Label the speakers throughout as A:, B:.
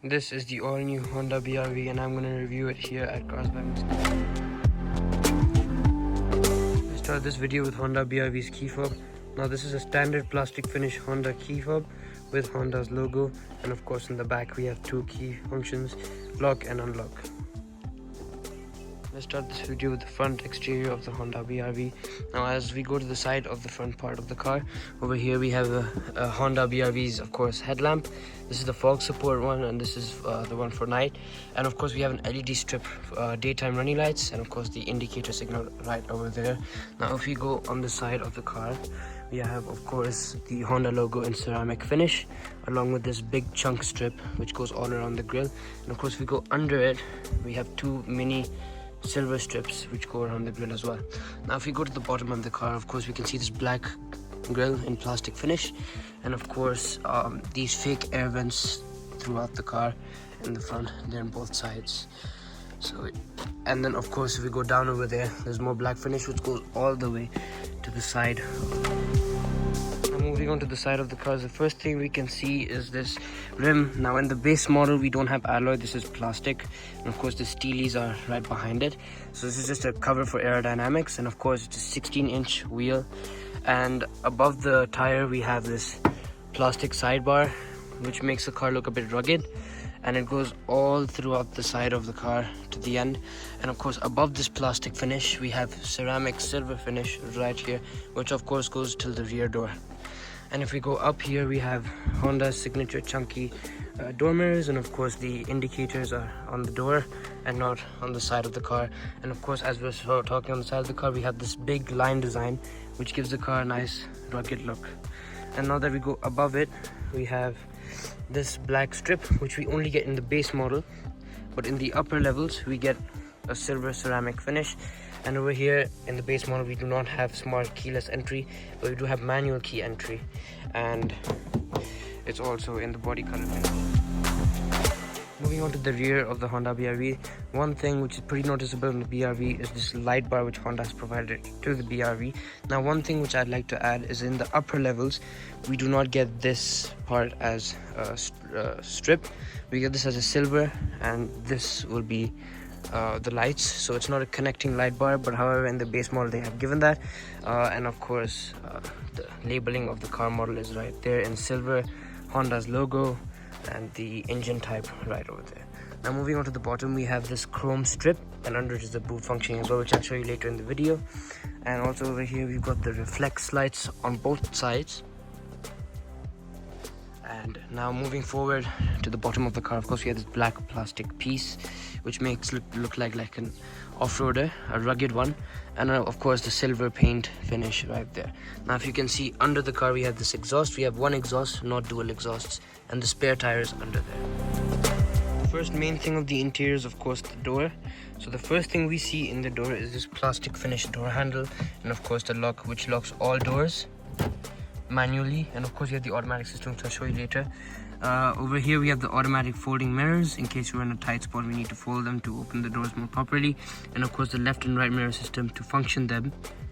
A: This is the all-new Honda BRV and I'm going to review it here at Cars by Mr. I started this video with Honda BRV's key fob. Now this is a standard plastic finish Honda key fob with Honda's logo, and of course in the back we have two key functions, lock and unlock. Let's start this video with the front exterior of the Honda BRV. Now as we go to the side of the front part of the car, over here we have a Honda BRV's of course headlamp. This is the fog support one, and this is the one for night. And of course we have an LED strip daytime running lights, and of course the indicator signal right over there. Now if we go on the side of the car, we have of course the Honda logo in ceramic finish, along with this big chunk strip which goes all around the grille. And of course if we go under it, we have two mini silver strips which go around the grille as well. Now if we go to the bottom of the car, of course we can see this black grille in plastic finish, and of course these fake air vents throughout the car in the front. They're on both sides. And then of course if we go down over there, there's more black finish which goes all the way to the side. Now moving on to the side of the car, the first thing we can see is this rim. Now in the base model we don't have alloy, this is plastic, and of course the steelies are right behind it. So this is just a cover for aerodynamics, and of course it's a 16-inch wheel. And above the tire we have this plastic sidebar which makes the car look a bit rugged, and it goes all throughout the side of the car to the end. And of course above this plastic finish we have ceramic silver finish right here, which of course goes till the rear door. And if we go up here, we have Honda's signature chunky door mirrors, and of course the indicators are on the door and not on the side of the car. And of course, as we're talking on the side of the car, we have this big line design which gives the car a nice rugged look. And now that we go above it, we have this black strip which we only get in the base model, but in the upper levels we get a silver ceramic finish. And over here in the base model we do not have smart keyless entry, but we do have manual key entry, and it's also in the body color finish. Moving on to the rear of the Honda BRV, one thing which is pretty noticeable in the BRV is this light bar which Honda has provided to the BRV. Now one thing which I'd like to add is in the upper levels we do not get this part as a strip. We get this as a silver, and this will be the lights, so it's not a connecting light bar, but however in the base model they have given that. And of course the labeling of the car model is right there in silver, Honda's logo and the engine type right over there. Now moving on to the bottom, we have this chrome strip, and under it is the boot function as well, which I'll show you later in the video. And also over here we've got the reflex lights on both sides. And now moving forward to the bottom of the car, of course we have this black plastic piece which makes it look like an off-roader, a rugged one, and of course the silver paint finish right there. Now if you can see under the car, we have this exhaust. We have one exhaust, not dual exhausts, and the spare tires under there. The first main thing of the interior is of course the door. So the first thing we see in the door is this plastic finish door handle, and of course the lock which locks all doors manually. And of course you have the automatic system, which I'll show you later. Over here we have the automatic folding mirrors. In case you're in a tight spot, we need to fold them to open the doors more properly. And of course the left and right mirror system to function them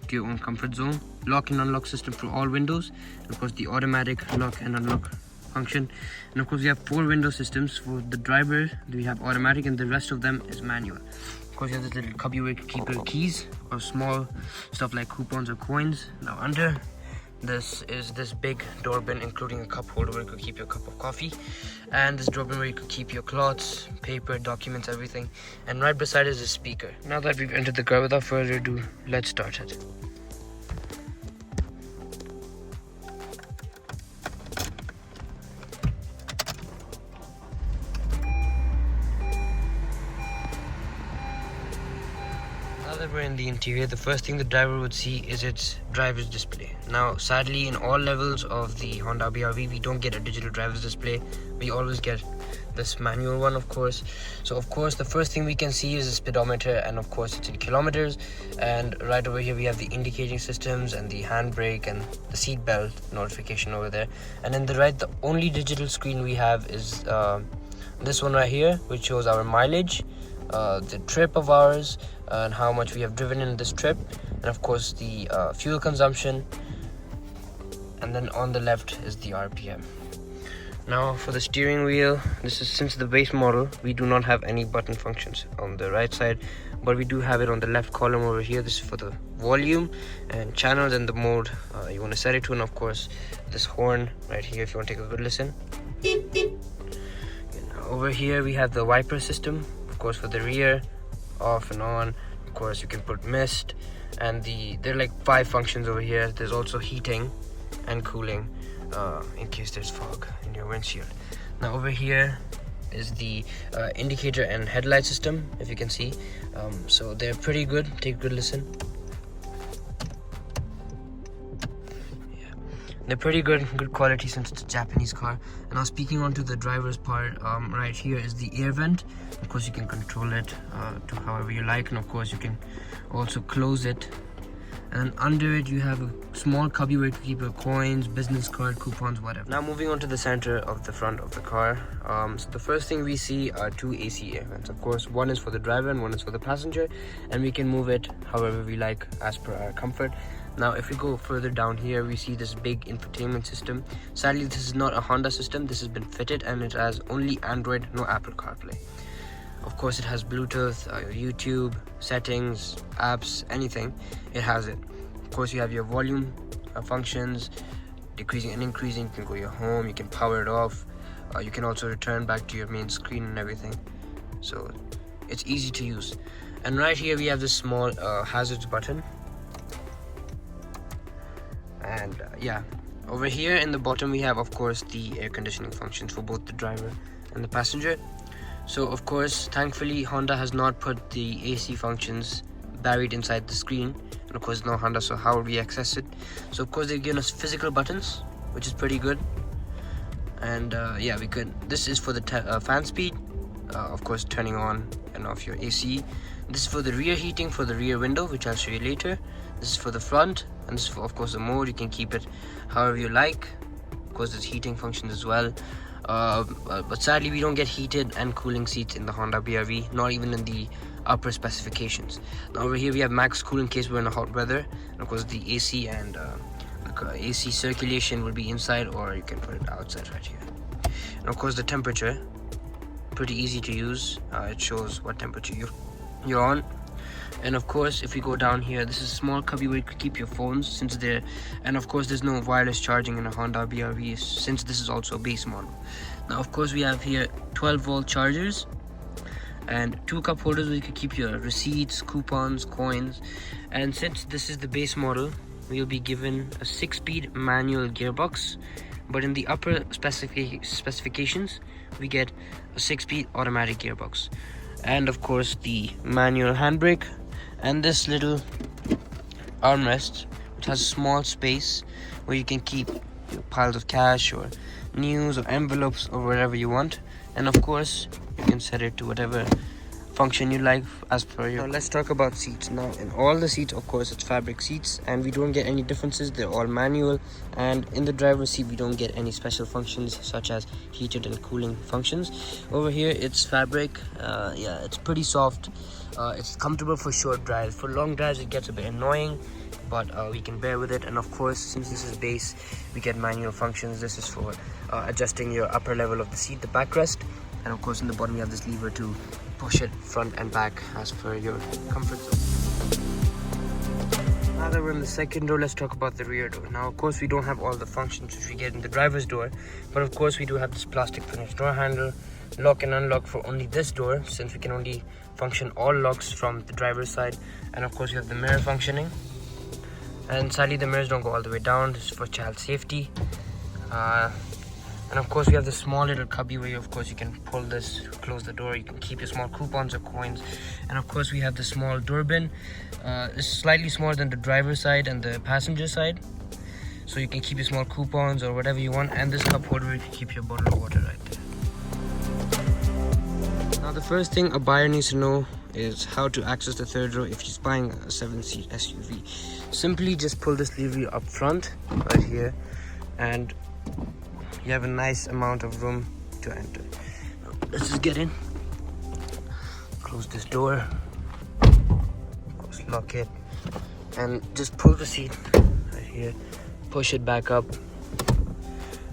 A: to your own comfort zone. Lock and unlock system for all windows, and of course the automatic lock and unlock function. And of course we have 4 window systems. For the driver we have automatic, and the rest of them is manual. Of course you have this little cubby where you can keep your keys or small stuff like coupons or coins. Now under this is this big door bin, including a cup holder where you could keep your cup of coffee, and this door bin where you could keep your clothes, paper, documents, everything. And right beside is a speaker. Now that we've entered the car, without further ado, let's start it. Now that we're in the interior, the first thing the driver would see is its driver's display. Now sadly in all levels of the Honda BRV we don't get a digital driver's display. We always get this manual one, of course. So of course the first thing we can see is the speedometer, and of course it's in kilometers. And right over here we have the indicating systems and the handbrake and the seat belt notification over there. And in the right, the only digital screen we have is this one right here, which shows our mileage, the trip of ours, and how much we have driven in this trip, and of course the fuel consumption. And then on the left is the RPM. Now for the steering wheel, this is, since the base model, we do not have any button functions on the right side, but we do have it on the left column over here. This is for the volume and channels and the mode you want to set it to, and of course this horn right here if you want to take a good listen. Over here we have the wiper system, of course, for the rear, off and on. Of course you can put mist, and there are like 5 functions over here. There's also heating and cooling in case there's fog in your windshield. Now over here is the indicator and headlight system, if you can see. So they're pretty good. Take a good listen. They're pretty good quality since it's a Japanese car. And now speaking on to the driver's part, right here is the air vent. Of course you can control it to however you like, and of course you can also close it. And under it you have a small cubby where you keep your coins, business card, coupons, whatever. Now moving on to the center of the front of the car. So the first thing we see are 2 AC air vents. Of course, one is for the driver and one is for the passenger, and we can move it however we like as per our comfort. Now if we go further down here, we see this big infotainment system. Sadly, this is not a Honda system. This has been fitted and it has only Android, no Apple CarPlay. Of course it has Bluetooth, YouTube, settings, apps, anything, it has it. Of course you have your volume functions, decreasing and increasing. You can go your home, you can power it off, you can also return back to your main screen and everything. So it's easy to use. And right here we have this small hazards button. And yeah, over here in the bottom we have, of course, the air conditioning functions for both the driver and the passenger. So of course, thankfully Honda has not put the AC functions buried inside the screen, and of course no Honda, so how would we access it? So of course they've given us physical buttons, which is pretty good. And yeah, we could, this is for the fan speed, of course turning on and off your AC. This is for the rear heating for the rear window, which I'll show you later. This is for the front, and this is for, of course, the mode. You can keep it however you like. Of course there's heating functions as well. But sadly we don't get heated and cooling seats in the Honda BRV, not even in the upper specifications. Now over here we have max cool in case we're in a hot weather, and of course the AC and AC circulation will be inside, or you can put it outside right here. And of course the temperature, pretty easy to use. It shows what temperature you're on. And of course if we go down here, this is a small cubby where you could keep your phones, since they're, and of course there's no wireless charging in a Honda BRV since this is also a base model. Now of course we have here 12-volt chargers and 2 cup holders where you could keep your receipts, coupons, coins. And since this is the base model, we'll be given a 6-speed manual gearbox, but in the upper specifications we get a 6-speed automatic gearbox, and of course the manual handbrake, and this little armrest which has a small space where you can keep piles of cash or news or envelopes or whatever you want. And of course you can set it to whatever function you like as per your. Now let's talk about seats. Now in all the seats, of course, it's fabric seats and we don't get any differences. They're all manual, and in the driver's seat we don't get any special functions such as heated and cooling functions. Over here it's fabric. Yeah, it's pretty soft. It's comfortable for short drives. For long drives it gets a bit annoying, but we can bear with it. And of course, since this is base, we get manual functions. This is for adjusting your upper level of the seat, the backrest, and of course in the bottom you have this lever to push it front and back as per your comfort zone. Now that we're in the second door, let's talk about the rear door. Now of course we don't have all the functions which we get in the driver's door, but of course we do have this plastic finished door handle, lock and unlock for only this door, since we can only function all locks from the driver's side. And of course you have the mirror functioning, and sadly the mirrors don't go all the way down. This is for child safety. And of course we have the small little cubby where of course you can pull this, close the door, you can keep your small coupons or coins. And of course we have the small door bin. It's slightly smaller than the driver's side and the passenger side, so you can keep your small coupons or whatever you want. And this cup holder where you can keep your bottle of water right there. Now the first thing a buyer needs to know is how to access the third row if he's buying a 7-seat SUV. Simply just pull this lever up front right here, and you have a nice amount of room to enter. Now, let's just get in. Close this door. Of course, lock it, and just pull the seat right here. Push it back up,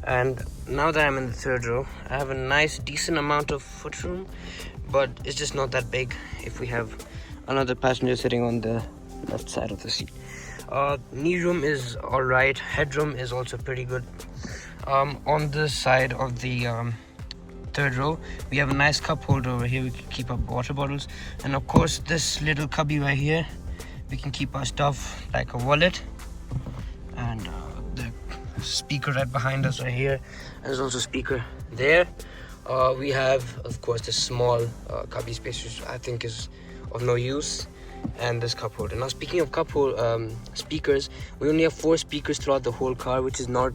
A: and now that I'm in the third row, I have a nice decent amount of footroom, but it's just not that big if we have another passenger sitting on the left side of the seat. Knee room is alright, headroom is also pretty good. On the side of the third row, we have a nice cup holder over here. We can keep our water bottles, and of course this little cubby right here, we can keep our stuff like a wallet, and the speaker right behind us right here, and there's also a speaker there. We have of course this small cubby space, which I think is of no use, and this cup holder. Now speaking of speakers, we only have 4 speakers throughout the whole car, which is not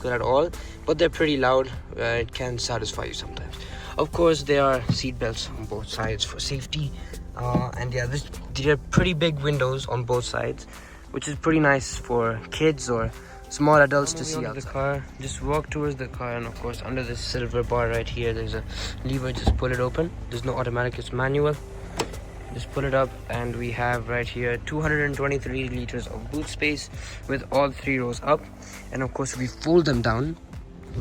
A: good at all, but they're pretty loud. It can satisfy you sometimes. Of course there are seat belts on both sides for safety, and yeah, there are pretty big windows on both sides, which is pretty nice for kids or small adults to see outside the car. Just walk towards the car, and of course under this silver bar right here, there's a lever. Just pull it open. There's no automatic, it's manual. Just pull it up, and we have right here 223 liters of boot space with all 3 rows up. And of course, if we fold them down,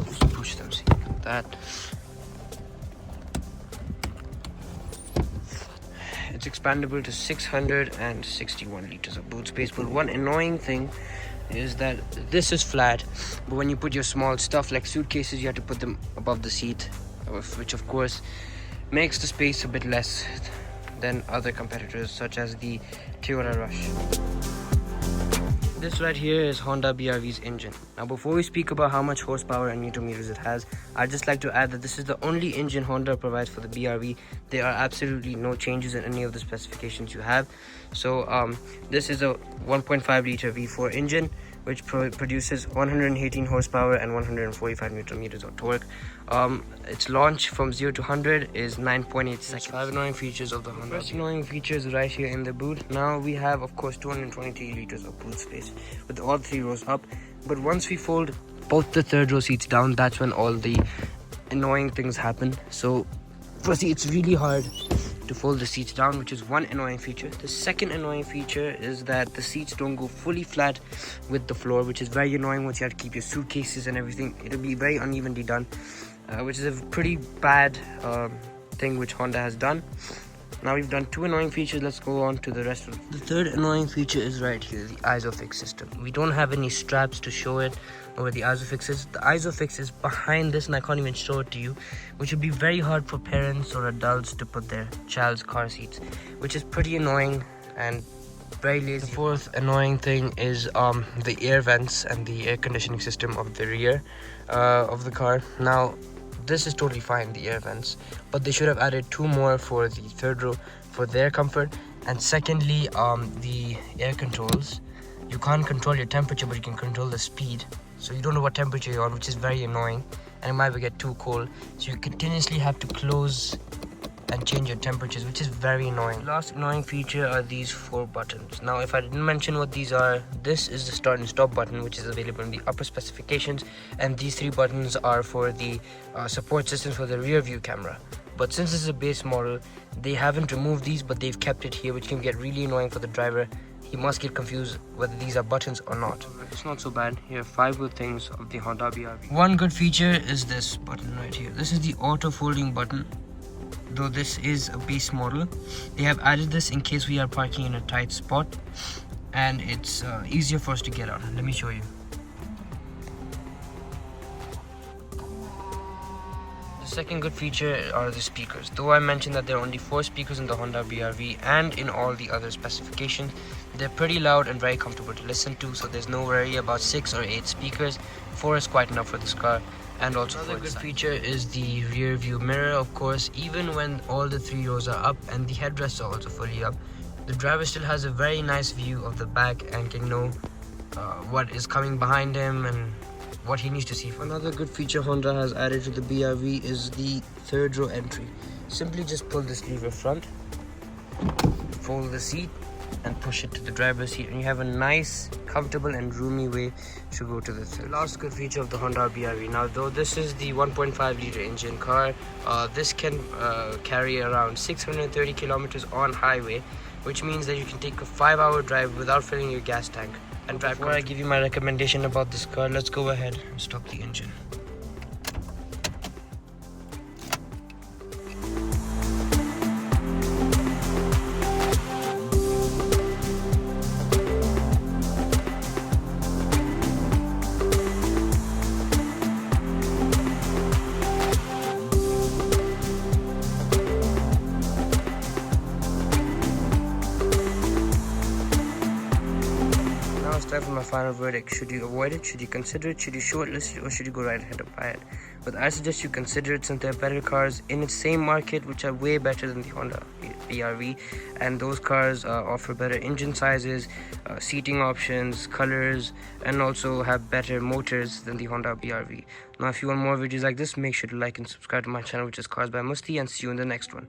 A: just push them, see, like that. It's expandable to 661 liters of boot space. But one annoying thing is that this is flat, but when you put your small stuff like suitcases, you have to put them above the seat, which of course makes the space a bit less than other competitors such as the Toyota Rush. This right here is Honda BRV's engine. Now before we speak about how much horsepower and newton meters it has, I'd just like to add that this is the only engine Honda provides for the BRV. There are absolutely no changes in any of the specifications you have. So this is a 1.5 liter V4 engine, which produces 118 horsepower and 145 newton meters of torque. Its launch from 0 to 100 is 9.8 seconds. 5 annoying features of the Honda. First annoying feature is right here in the boot. Now we have of course 223 liters of boot space with all 3 rows up, but once we fold both the third row seats down, that's when all the annoying things happen. So firstly, it's really hard to fold the seats down, which is one annoying feature. The second annoying feature is that the seats don't go fully flat with the floor, which is very annoying once you have to keep your suitcases and everything. It'll be very unevenly done, which is a pretty bad thing which Honda has done. Now we've done 2 annoying features, let's go on to the rest of them. The third annoying feature is right here, the ISOFIX system. We don't have any straps to show it where the ISOFIX is. The ISOFIX is behind this, and I can't even show it to you, which would be very hard for parents or adults to put their child's car seats, which is pretty annoying and very lazy. The fourth annoying thing is the air vents and the air conditioning system of the rear of the car. Now this is totally fine, the air vents, but they should have added 2 more for the third row for their comfort. And secondly, the air controls, you can't control your temperature, but you can control the speed, so you don't know what temperature you're on, which is very annoying, and it might get too cold, so you continuously have to close and change your temperatures, which is very annoying. The last annoying feature are these 4 buttons. Now if I didn't mention what these are, this is the start and stop button, which is available in the upper specifications, and these 3 buttons are for the support system for the rear view camera. But since this is a base model, they haven't removed these, but they've kept it here, which can get really annoying for the driver. He must get confused whether these are buttons or not. It's not so bad. Here are 5 good things of the Honda BRV. One good feature is this button right here. This is the auto folding button. Though this is a base model, they have added this in case we are parking in a tight spot, and it's easier for us to get out. Let me show you. The second good feature are the speakers. Though I mentioned that there are only 4 speakers in the Honda BRV and in all the other specifications, they're pretty loud and very comfortable to listen to, so there's no worry about 6 or 8 speakers. 4 is quite enough for this car. And also another good feature is the rear view mirror. Of course, even when all the 3 rows are up and the headrests are also fully up, the driver still has a very nice view of the back and can know what is coming behind him and what he needs to see. Another good feature Honda has added to the BRV is the third row entry. Simply just pull this lever front, fold the seat, and push it to the driver's seat, and you have a nice, comfortable and roomy way to go to the third. Last good feature of the Honda BRV. Now though this is the 1.5 liter engine car, this can carry around 630 kilometers on highway, which means that you can take a 5-hour drive without filling your gas tank and drive. Before I give you my recommendation about this car, let's go ahead and stop the engine. final verdict. Should you avoid it? Should you consider it? Should you shortlist it? Or should you go right ahead and buy it? But I suggest you consider it, since there are better cars in the same market which are way better than the Honda BRV, and those cars offer better engine sizes, seating options, colors, and also have better motors than the Honda BRV. Now if you want more videos like this, make sure to like and subscribe to my channel, which is Cars by Musti, and see you in the next one.